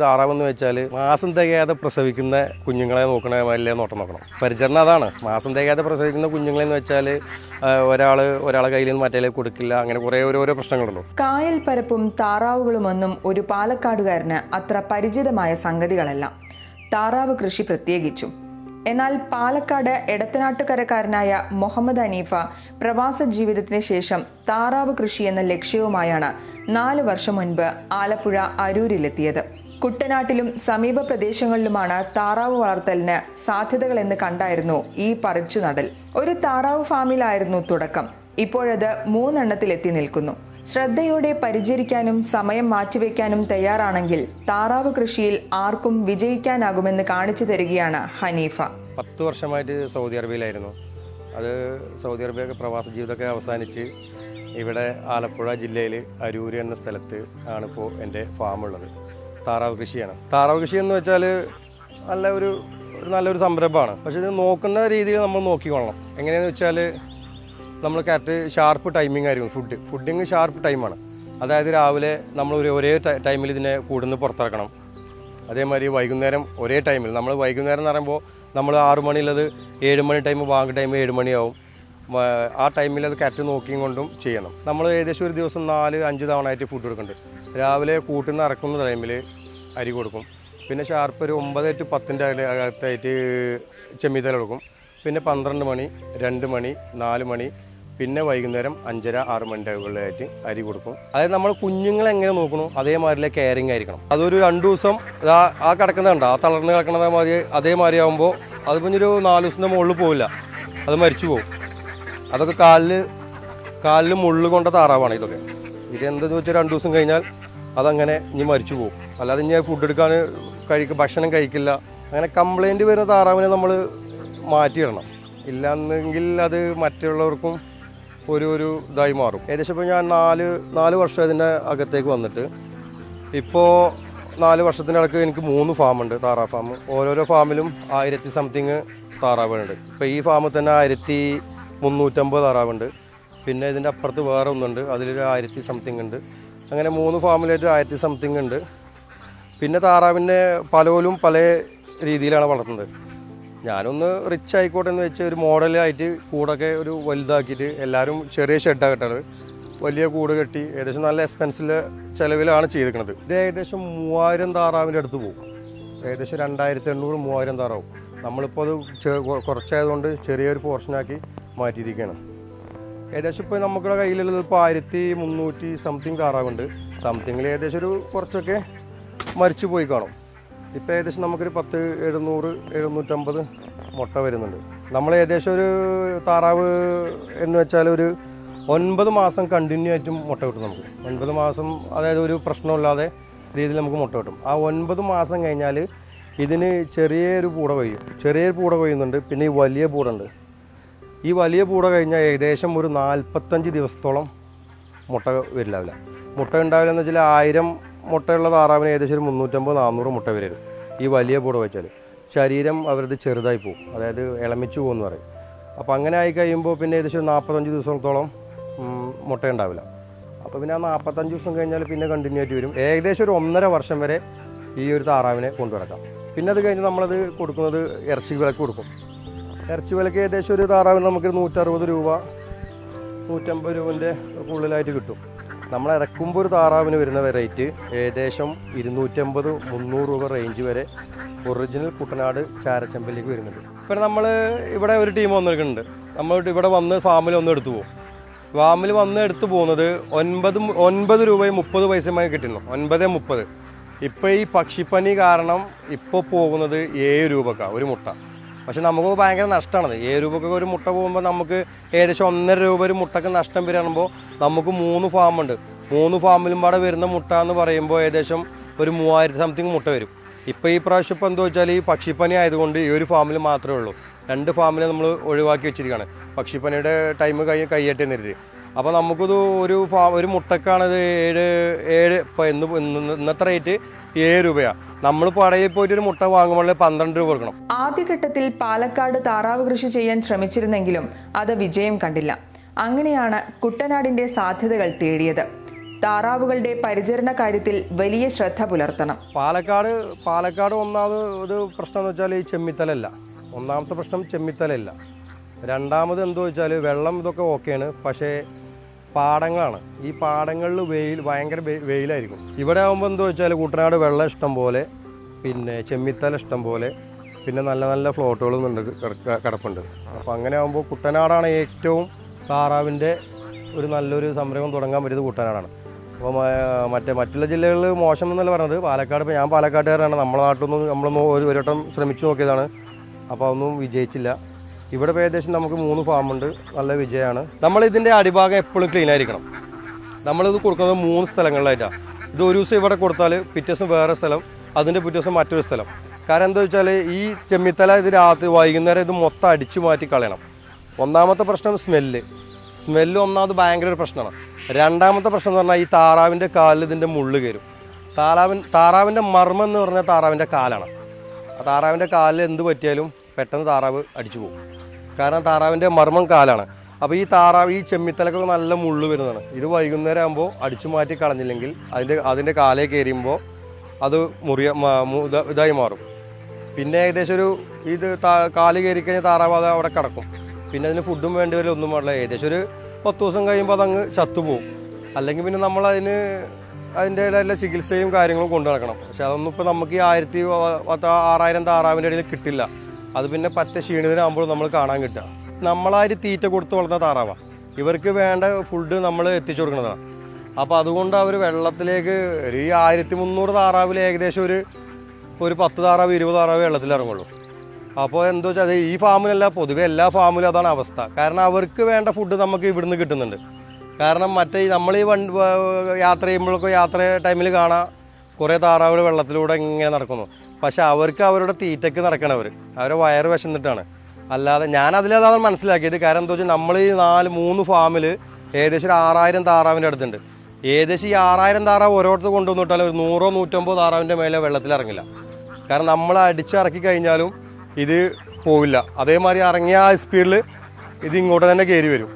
താറാവെന്ന് വെച്ചാൽ മാസം തികയാതെ പ്രസവിക്കുന്ന കുഞ്ഞുങ്ങളെ നോക്കണ വലിയ നോട്ടം നോക്കണം. പരിചരണം അതാണ്. മാസം തികയാതെ പ്രസവിക്കുന്ന കുഞ്ഞുങ്ങളെന്ന് വെച്ചാൽ ഒരാളെ കയ്യിൽ നിന്ന് മറ്റേ കൊടുക്കില്ല. അങ്ങനെ കുറേ ഓരോ പ്രശ്നങ്ങളുണ്ടോ. കായൽ പരപ്പും താറാവുകളുമൊന്നും ഒരു പാലക്കാടുകാരന് അത്ര പരിചിതമായ സംഗതികളല്ല, താറാവ് കൃഷി പ്രത്യേകിച്ചും. എന്നാൽ പാലക്കാട് എടത്തനാട്ടുകരക്കാരനായ മുഹമ്മദ് ഹനീഫ പ്രവാസ ജീവിതത്തിന് ശേഷം താറാവ് കൃഷി എന്ന ലക്ഷ്യവുമായാണ് 4 വർഷം മുൻപ് ആലപ്പുഴ അരൂരിലെത്തിയത്. കുട്ടനാട്ടിലും സമീപ പ്രദേശങ്ങളിലുമാണ് താറാവ് വളർത്തലിന് സാധ്യതകളെന്ന് കണ്ടായിരുന്നു ഈ പറിച്ചുനടൽ. ഒരു താറാവ് ഫാമിലായിരുന്നു തുടക്കം. ഇപ്പോഴത് 3 എണ്ണത്തിലെത്തി നിൽക്കുന്നു. ശ്രദ്ധയോടെ പരിചരിക്കാനും സമയം മാറ്റിവെക്കാനും തയ്യാറാണെങ്കിൽ താറാവ് കൃഷിയിൽ ആർക്കും വിജയിക്കാനാകുമെന്ന് കാണിച്ചു തരികയാണ് ഹനീഫ. 10 വർഷമായിട്ട് സൗദി അറേബ്യയിലായിരുന്നു. അത് സൗദി അറേബ്യ പ്രവാസ ജീവിതമൊക്കെ അവസാനിച്ച് ഇവിടെ ആലപ്പുഴ ജില്ലയിൽ അരൂര് എന്ന സ്ഥലത്ത് ആണിപ്പോൾ എൻ്റെ ഫാമുള്ളത്. താറാവ് കൃഷിയാണ്. താറാവ് കൃഷി എന്ന് വെച്ചാൽ നല്ലൊരു സംരംഭമാണ്. പക്ഷേ ഇത് നോക്കുന്ന രീതിയിൽ നമ്മൾ നോക്കിക്കൊള്ളണം. എങ്ങനെയാണെന്ന് വെച്ചാൽ നമ്മൾ കറക്റ്റ് ഷാർപ്പ് ടൈമിംഗ് ആയിരിക്കും. ഫുഡിങ് ഷാർപ്പ് ടൈമാണ്. അതായത് രാവിലെ നമ്മൾ ഒരേ ടൈമിൽ ഇതിനെ കൂടുന്ന് പുറത്തിറക്കണം. അതേമാതിരി വൈകുന്നേരം ഒരേ ടൈമിൽ. നമ്മൾ വൈകുന്നേരം എന്ന് പറയുമ്പോൾ നമ്മൾ 6 മണിയുള്ളത് 7 മണി ടൈം, ബാങ്ക് ടൈം 7 മണിയാവും. ആ ടൈമിൽ അത് കറക്റ്റ് നോക്കിയും കൊണ്ടും ചെയ്യണം. നമ്മൾ ഏകദേശം ഒരു ദിവസം 4-5 തവണ ആയിട്ട് ഫുഡ് കൊടുക്കുന്നുണ്ട്. രാവിലെ കൂട്ടിൽ ഇറക്കുന്ന ടൈമിൽ അരി കൊടുക്കും. പിന്നെ ഷാർപ്പ് ഒരു 9 to 10 അകത്തായിട്ട് ചെമ്മീത്തല കൊടുക്കും. പിന്നെ 12 മണി, 2 മണി, 4 മണി, പിന്നെ വൈകുന്നേരം 5:30-6 മണിയായിട്ട് അരി കൊടുക്കും. അതായത് നമ്മൾ കുഞ്ഞുങ്ങളെ എങ്ങനെ നോക്കണോ അതേമാതിരിലെ കെയറിങ് ആയിരിക്കണം. അതൊരു 2 ദിവസം ആ കിടക്കുന്നതുണ്ട്, ആ തളർന്ന് കിടക്കുന്ന മാതിരി അതേമാതിരി ആകുമ്പോൾ അത് പിന്നെ ഒരു 4 ദിവസത്തിൻ്റെ മുകളിൽ പോവില്ല, അത് മരിച്ചു പോകും. അതൊക്കെ കാലിൽ മുള്ളു കൊണ്ട താറാവാണ് ഇതൊക്കെ. ഇതെന്തെന്ന് വെച്ചാൽ 2 ദിവസം കഴിഞ്ഞാൽ അതങ്ങനെ ഇനി മരിച്ചു പോകും. അല്ലാതെ ഇനി ഫുഡ് എടുക്കാൻ ഭക്ഷണം കഴിക്കില്ല. അങ്ങനെ കംപ്ലൈൻറ്റ് വരുന്ന താറാവിനെ നമ്മൾ മാറ്റിയിടണം. ഇല്ലാന്നെങ്കിൽ അത് മറ്റുള്ളവർക്കും ഒരു ഇതായി മാറും. ഏകദേശം ഇപ്പോൾ ഞാൻ 4 വർഷം ഇതിൻ്റെ അകത്തേക്ക് വന്നിട്ട് ഇപ്പോൾ 4 വർഷത്തിനിടയ്ക്ക് എനിക്ക് 3 ഫാമുണ്ട്, താറാവ് ഫാം. ഓരോരോ ഫാമിലും 1000 സംതിങ് താറാവുണ്ട്. ഇപ്പോൾ ഈ ഫാമിൽ തന്നെ 1350 താറാവുണ്ട്. പിന്നെ ഇതിൻ്റെ അപ്പുറത്ത് വേറെ ഒന്നുണ്ട്, അതിലൊരു 1000 സംതിങ് ഉണ്ട്. അങ്ങനെ 3 ഫാമിലായിട്ട് 1000 സംതിങ് ഉണ്ട്. പിന്നെ താറാവിനെ പലരും പല രീതിയിലാണ് വളർത്തുന്നത്. ഞാനൊന്ന് റിച്ച് ആയിക്കോട്ടെ എന്ന് വെച്ച് ഒരു മോഡലായിട്ട് കൂടൊക്കെ ഒരു വലുതാക്കിയിട്ട് എല്ലാവരും ചെറിയ ഷെഡാണ് കെട്ടത്. വലിയ കൂട് കെട്ടി ഏകദേശം നല്ല എക്സ്പെൻസിലെ ചിലവിലാണ് ചെയ്തിരിക്കുന്നത്. ഇത് ഏകദേശം 3000 താറാവിൻ്റെ അടുത്ത് പോകും. ഏകദേശം 2800-3000 താറാവും. നമ്മളിപ്പോൾ അത് കുറച്ചായതുകൊണ്ട് ചെറിയൊരു പോർഷനാക്കി മാറ്റിയിരിക്കുകയാണ്. ഏകദേശം ഇപ്പോൾ നമ്മുടെ കയ്യിലുള്ളത് ഇപ്പോൾ 1300 സംതിങ് താറാവുണ്ട്. സംതിങ്ങിൽ ഏകദേശം ഒരു കുറച്ചൊക്കെ മരിച്ചു പോയി കാണും. ഇപ്പോൾ ഏകദേശം നമുക്കൊരു 700-750 മുട്ട വരുന്നുണ്ട്. നമ്മൾ ഏകദേശം ഒരു താറാവ് എന്ന് വെച്ചാൽ ഒരു 9 മാസം കണ്ടിന്യൂ ആയിട്ടും മുട്ട കിട്ടും നമുക്ക്. 9 മാസം, അതായത് ഒരു പ്രശ്നമില്ലാതെ രീതിയിൽ നമുക്ക് മുട്ട കിട്ടും. ആ 9 മാസം കഴിഞ്ഞാൽ ഇതിന് ചെറിയൊരു പൂട കൊയ്യുന്നുണ്ട്. പിന്നെ ഈ വലിയ പൂടുണ്ട്. ഈ വലിയ പൂട കഴിഞ്ഞാൽ ഏകദേശം ഒരു 45 ദിവസത്തോളം മുട്ട വരില്ല. മുട്ട ഉണ്ടാവില്ല എന്ന് വെച്ചാൽ 1000 മുട്ടയുള്ള താറാവിന് ഏകദേശം ഒരു 350-400 മുട്ട വരും. ഈ വലിയ പൂട വെച്ചാൽ ശരീരം അവരത് ചെറുതായി പോകും, അതായത് ഇളമിച്ചു പോകുമെന്ന് പറയും. അപ്പോൾ അങ്ങനെ ആയി കഴിയുമ്പോൾ പിന്നെ ഏകദേശം 45 ദിവസത്തോളം മുട്ട ഉണ്ടാവില്ല. അപ്പോൾ പിന്നെ ആ 45 ദിവസം കഴിഞ്ഞാൽ പിന്നെ കണ്ടിന്യൂ ആയിട്ട് വരും. ഏകദേശം ഒരു 1.5 വർഷം വരെ ഈ ഒരു താറാവിനെ കൊണ്ടു നടക്കാം. പിന്നെ അത് കഴിഞ്ഞ് നമ്മളത് കൊടുക്കുന്നത് ഇറച്ചി വിലക്ക് കൊടുക്കും. ഇറച്ചി വിലക്ക് ഏകദേശം ഒരു താറാവിന് നമുക്ക് 160 രൂപ 150 രൂപൻ്റെ ഉള്ളിലായിട്ട് കിട്ടും. നമ്മൾ ഇറക്കുമ്പോൾ ഒരു താറാവിന് വരുന്ന റേറ്റ് ഏകദേശം 250-300 രൂപ റേഞ്ച് വരെ ഒറിജിനൽ കുട്ടനാട് ചാരച്ചമ്പലിലേക്ക് വരുന്നുണ്ട്. ഇപ്പം നമ്മൾ ഇവിടെ ഒരു ടീം വന്നിരിക്കുന്നുണ്ട്. നമ്മൾ ഇവിടെ വന്ന് ഫാമിൽ ഒന്ന് എടുത്തു പോകും. ഫാമിൽ വന്ന് എടുത്തു പോകുന്നത് 9 രൂപയും 30 പൈസയുമായി കിട്ടുന്നു. 9.30. ഇപ്പോൾ ഈ പക്ഷിപ്പനി കാരണം ഇപ്പോൾ പോകുന്നത് 7 രൂപക്കാണ് ഒരു മുട്ട. പക്ഷെ നമുക്ക് ഭയങ്കര നഷ്ടമാണത്. 7 രൂപയ്ക്ക് ഒരു മുട്ട പോകുമ്പോൾ നമുക്ക് ഏകദേശം 1.5 രൂപ ഒരു മുട്ടക്ക് നഷ്ടം വരികയാകുമ്പോൾ നമുക്ക് 3 ഫാമുണ്ട്. 3 ഫാമിലും പാടെ വരുന്ന മുട്ട എന്ന് പറയുമ്പോൾ ഏകദേശം ഒരു 3000 സംതിങ് മുട്ട വരും. ഇപ്പോൾ ഈ പ്രാവശ്യം ഇപ്പോൾ എന്താ വെച്ചാൽ ഈ പക്ഷിപ്പനി ആയതുകൊണ്ട് ഈ ഒരു ഫാമിൽ മാത്രമേ ഉള്ളൂ. 2 ഫാമിൽ നമ്മൾ ഒഴിവാക്കി വെച്ചിരിക്കുകയാണ്. പക്ഷിപ്പനിയുടെ ടൈം കഴിയട്ടെ എന്നിരുത്തി. അപ്പോൾ നമുക്കിത് ഒരു മുട്ടക്കാണത് 7 ഇപ്പോൾ ഇന്നത്തെ റേറ്റ് 7 രൂപയാണ്. നമ്മൾ പടയിൽ പോയിട്ട് ഒരു മുട്ട വാങ്ങുമ്പോൾ 12 രൂപ കൊടുക്കണം. ആദ്യഘട്ടത്തിൽ പാലക്കാട് താറാവ് കൃഷി ചെയ്യാൻ ശ്രമിച്ചിരുന്നെങ്കിലും അത് വിജയം കണ്ടില്ല. അങ്ങനെയാണ് കുട്ടനാടിന്റെ സാധ്യതകൾ തേടിയത്. താറാവുകളുടെ പരിചരണ കാര്യത്തിൽ വലിയ ശ്രദ്ധ പുലർത്തണം. പാലക്കാട് ഒന്നാമത് ഒരു പ്രശ്നം എന്ന് വെച്ചാൽ ഈ ചെമ്മിത്തലല്ല. ഒന്നാമത്തെ പ്രശ്നം ചെമ്മിത്തലല്ല. രണ്ടാമത് എന്താ വെച്ചാൽ വെള്ളം ഇതൊക്കെ ഓക്കെയാണ്, പക്ഷേ പാടങ്ങളാണ്. ഈ പാടങ്ങളിൽ ഭയങ്കര വെയിലായിരിക്കും. ഇവിടെ ആകുമ്പോൾ എന്താ വെച്ചാൽ കുട്ടനാട് വെള്ളം ഇഷ്ടം പോലെ, പിന്നെ ചെമ്മിത്തല ഇഷ്ടം പോലെ, പിന്നെ നല്ല നല്ല ഫ്ലോട്ടുകളും കിടപ്പുണ്ട്. അപ്പോൾ അങ്ങനെ ആകുമ്പോൾ കുട്ടനാടാണ് ഏറ്റവും താറാവിൻ്റെ നല്ലൊരു സംരംഭം തുടങ്ങാൻ പറ്റിയത് കുട്ടനാടാണ്. അപ്പോൾ മറ്റുള്ള ജില്ലകളിൽ മോശം എന്നല്ല പറഞ്ഞത്. പാലക്കാട്, ഇപ്പോൾ ഞാൻ പാലക്കാട്ടുകാരാണ്. നമ്മളെ നാട്ടിൽ നിന്ന് നമ്മളൊന്ന് ഒരു വട്ടം ശ്രമിച്ചു നോക്കിയതാണ്, അപ്പോൾ അതൊന്നും വിജയിച്ചില്ല. ഇവിടെ ഏകദേശം നമുക്ക് 3 ഫാമുണ്ട്, നല്ല വിജയമാണ്. നമ്മളിതിൻ്റെ അടിഭാഗം എപ്പോഴും ക്ലീൻ ആയിരിക്കണം. നമ്മളിത് കൊടുക്കുന്നത് 3 സ്ഥലങ്ങളിലായിട്ടാണ്. ഇത് ഒരു ദിവസം ഇവിടെ കൊടുത്താൽ പിറ്റേ ദിവസം വേറെ സ്ഥലം, അതിൻ്റെ പിറ്റേ ദിവസം മറ്റൊരു സ്ഥലം. കാരണം എന്താ വെച്ചാൽ ഈ ചെമ്മിത്തല ഇത് രാത്രി വൈകുന്നേരം ഇത് മൊത്തം അടിച്ചു മാറ്റി കളയണം. ഒന്നാമത്തെ പ്രശ്നം സ്മെല്ല് ഒന്നാമത് ഭയങ്കര ഒരു പ്രശ്നമാണ്. രണ്ടാമത്തെ പ്രശ്നം എന്ന് പറഞ്ഞാൽ ഈ താറാവിൻ്റെ കാലിൽ ഇതിൻ്റെ മുള്ള് കയറും. താറാവിൻ്റെ മർമ്മം എന്ന് പറഞ്ഞാൽ താറാവിൻ്റെ കാലാണ്. ആ താറാവിൻ്റെ കാലിൽ എന്ത് പറ്റിയാലും പെട്ടെന്ന് താറാവ് അടിച്ചു പോകും. കാരണം താറാവിൻ്റെ മർമ്മം കാലാണ്. അപ്പോൾ ഈ ചെമ്മിത്തലക്കൊക്കെ നല്ല മുള്ള് വരുന്നതാണ്. ഇത് വൈകുന്നേരം ആകുമ്പോൾ അടിച്ചു മാറ്റി കളഞ്ഞില്ലെങ്കിൽ അതിൻ്റെ കാലേ കയറിയുമ്പോൾ അത് ഇതായി മാറും. പിന്നെ ഏകദേശം കാല് കയറി കഴിഞ്ഞാൽ താറാവ് അത് അവിടെ കിടക്കും. പിന്നെ അതിന് ഫുഡും വേണ്ടി വരില്ല, ഒന്നും പാടില്ല. ഏകദേശം ഒരു 10 ദിവസം കഴിയുമ്പോൾ അതങ്ങ് ചത്തുപോകും. അല്ലെങ്കിൽ പിന്നെ നമ്മൾ അതിൻ്റെതായിട്ടുള്ള ചികിത്സയും കാര്യങ്ങളും കൊണ്ടു നടക്കണം. പക്ഷെ അതൊന്നും ഇപ്പോൾ നമുക്ക് ഈ 6,000 താറാവിൻ്റെ ഇടയിൽ കിട്ടില്ല. അത് പിന്നെ ക്ഷീണിതനാകുമ്പോൾ നമ്മൾ കാണാൻ കിട്ടുക. നമ്മളായിട്ട് തീറ്റ കൊടുത്ത് വളർന്ന താറാവാണ്. ഇവർക്ക് വേണ്ട ഫുഡ് നമ്മൾ എത്തിച്ചു കൊടുക്കുന്നതാണ്. അപ്പോൾ അതുകൊണ്ട് അവർ വെള്ളത്തിലേക്ക് ഈ 1300 താറാവിൽ ഏകദേശം ഒരു 10 താറാവ് 20 താറാവ് വെള്ളത്തിൽ ഇറങ്ങുള്ളൂ. അപ്പോൾ എന്താ വെച്ചാൽ ഈ ഫാമിലല്ല, പൊതുവെ എല്ലാ ഫാമിലും അതാണ് അവസ്ഥ. കാരണം അവർക്ക് വേണ്ട ഫുഡ് നമുക്ക് ഇവിടുന്ന് കിട്ടുന്നുണ്ട്. കാരണം നമ്മൾ ഈ യാത്ര ചെയ്യുമ്പോഴൊക്കെ യാത്ര ടൈമിൽ കാണാം കുറേ താറാവുകൾ വെള്ളത്തിലൂടെ ഇങ്ങനെ നടക്കുന്നു. പക്ഷെ അവർക്ക് അവരുടെ തീറ്റയ്ക്ക് നടക്കണവർ അവരെ വയറ് വിശന്നിട്ടാണ്. അല്ലാതെ ഞാനതിലതാണ് മനസ്സിലാക്കിയത്. കാരണം എന്താ വെച്ചാൽ നമ്മൾ ഈ 3 ഫാമിൽ ഏകദേശം 6000 താറാവിൻ്റെ അടുത്തുണ്ട്. ഏകദേശം ഈ 6000 താറാവ് ഓരോരുത്തർ കൊണ്ടുവന്നിട്ടാൽ ഒരു 100-150 താറാവിൻ്റെ മേലെ വെള്ളത്തിൽ ഇറങ്ങില്ല. കാരണം നമ്മൾ അടിച്ചിറക്കി കഴിഞ്ഞാലും ഇത് പോവില്ല. അതേമാതിരി ഇറങ്ങിയ ആ സ്പീഡിൽ ഇത് ഇങ്ങോട്ട് തന്നെ കയറി വരും.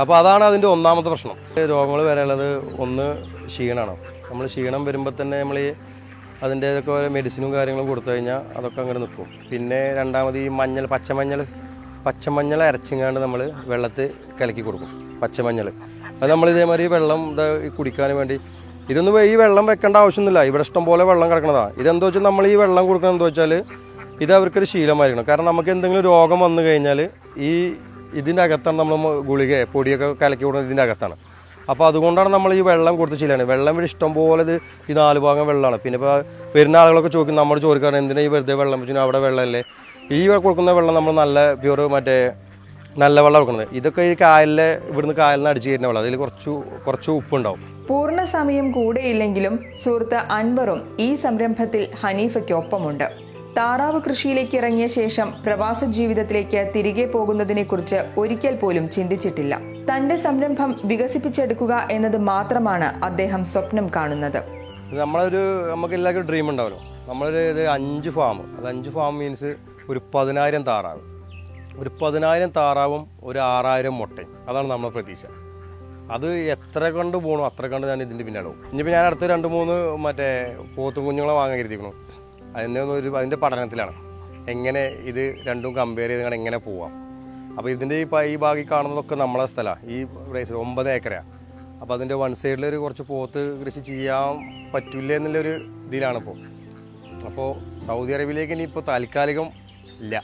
അപ്പോൾ അതാണ് അതിൻ്റെ ഒന്നാമത്തെ പ്രശ്നം. രോഗങ്ങൾ വരാനുള്ളത് ഒന്ന് ക്ഷീണമാണ്. നമ്മൾ ക്ഷീണം വരുമ്പോൾ തന്നെ നമ്മൾ അതിൻ്റെതൊക്കെ മെഡിസിനും കാര്യങ്ങളും കൊടുത്തു കഴിഞ്ഞാൽ അതൊക്കെ അങ്ങനെ നിൽക്കും. പിന്നെ രണ്ടാമത് ഈ പച്ചമഞ്ഞൾ അരച്ചിങ്ങാണ്ട് നമ്മൾ വെള്ളത്തിൽ കലക്കി കൊടുക്കും. പച്ചമഞ്ഞൾ അത് നമ്മൾ ഇതേമാതിരി വെള്ളം കുടിക്കാൻ വേണ്ടി ഇതൊന്നും ഈ വെള്ളം വെക്കേണ്ട ആവശ്യമൊന്നുമില്ല. ഇവിടെ ഇഷ്ടം പോലെ വെള്ളം കിടക്കുന്നതാണ്. ഇതെന്താ വെച്ചാൽ നമ്മൾ ഈ വെള്ളം കൊടുക്കുന്നത് എന്താ വെച്ചാൽ ഇത് അവർക്കൊരു ശീലമായിരിക്കണം. കാരണം നമുക്ക് എന്തെങ്കിലും രോഗം വന്നു കഴിഞ്ഞാൽ ഇതിൻ്റെ അകത്താണ് നമ്മൾ പൊടിയൊക്കെ കലക്കി കൊടുക്കുന്നത് ഇതിൻ്റെ അകത്താണ്. അപ്പോൾ അതുകൊണ്ടാണ് നമ്മൾ ഈ വെള്ളം കൊടുത്ത് ശീലമാണ്. വെള്ളം ഇവിടെ ഇഷ്ടം പോലെ ഈ 4 ഭാഗം വെള്ളമാണ്. പിന്നെ ഇപ്പോൾ വരുന്ന ആളുകളൊക്കെ ചോദിക്കും, നമ്മൾ ചോദിക്കാറ് എന്തിനാ ഈ വെറുതെ വെള്ളം വെച്ചാൽ അവിടെ വെള്ളമല്ലേ. ഈ കൊടുക്കുന്ന വെള്ളം നമ്മൾ നല്ല പ്യൂർ നല്ല വെള്ളം കൊടുക്കുന്നത്. ഇതൊക്കെ ഈ ഇവിടുന്ന് കായലിൽ നിന്ന് അടിച്ചു കയറുന്ന വെള്ളം. അതിൽ കുറച്ച് ഉപ്പുണ്ടാവും. പൂർണ്ണ സമയം കൂടെയില്ലെങ്കിലും സുഹൃത്ത് അൻവറും ഈ സംരംഭത്തിൽ ഹനീഫയ്ക്കൊപ്പമുണ്ട്. താറാവ് കൃഷിയിലേക്ക് ഇറങ്ങിയ ശേഷം പ്രവാസ ജീവിതത്തിലേക്ക് തിരികെ പോകുന്നതിനെക്കുറിച്ച് ഒരിക്കൽ പോലും ചിന്തിച്ചിട്ടില്ല. തന്റെ സംരംഭം വികസിപ്പിച്ചെടുക്കുക എന്നത് മാത്രമാണ് അദ്ദേഹം സ്വപ്നം കാണുന്നത്. നമുക്ക് എല്ലാവർക്കും ഡ്രീം ഉണ്ടാവല്ലോ. നമ്മളൊരു 5 ഫാം, അത് 5 ഫാം മീൻസ് ഒരു 10,000 താറാവ്, ഒരു 10,000 താറാവും ഒരു 6,000 മുട്ടയും. അതാണ് നമ്മുടെ പ്രതീക്ഷ. അത് എത്ര കണ്ട് പോകണോ അത്ര കണ്ട് ഞാൻ ഇതിൻ്റെ പിന്നാലെ പോകും. ഇനിയിപ്പോൾ ഞാൻ അടുത്ത് 2-3 പോത്തും കുഞ്ഞുങ്ങളെ വാങ്ങാൻ കരുതിക്കണം. അതിൻ്റെ പഠനത്തിലാണ് എങ്ങനെ ഇത് രണ്ടും കമ്പയർ ചെയ്ത് എങ്ങനെ പോവാം. അപ്പോൾ ഇതിൻ്റെ ഈ ഭാഗം കാണുന്നതൊക്കെ നമ്മളെ സ്ഥലമാണ്. ഈ പ്രദേശം 9 ഏക്കറാണ്. അപ്പോൾ അതിൻ്റെ വൺ സൈഡിലൊരു കുറച്ച് പോത്ത് കൃഷി ചെയ്യാൻ പറ്റില്ല എന്നുള്ളൊരു ഇതിലാണിപ്പോൾ. അപ്പോൾ സൗദി അറേബ്യയിലേക്ക് ഇനിയിപ്പോൾ താൽക്കാലികം ഇല്ല.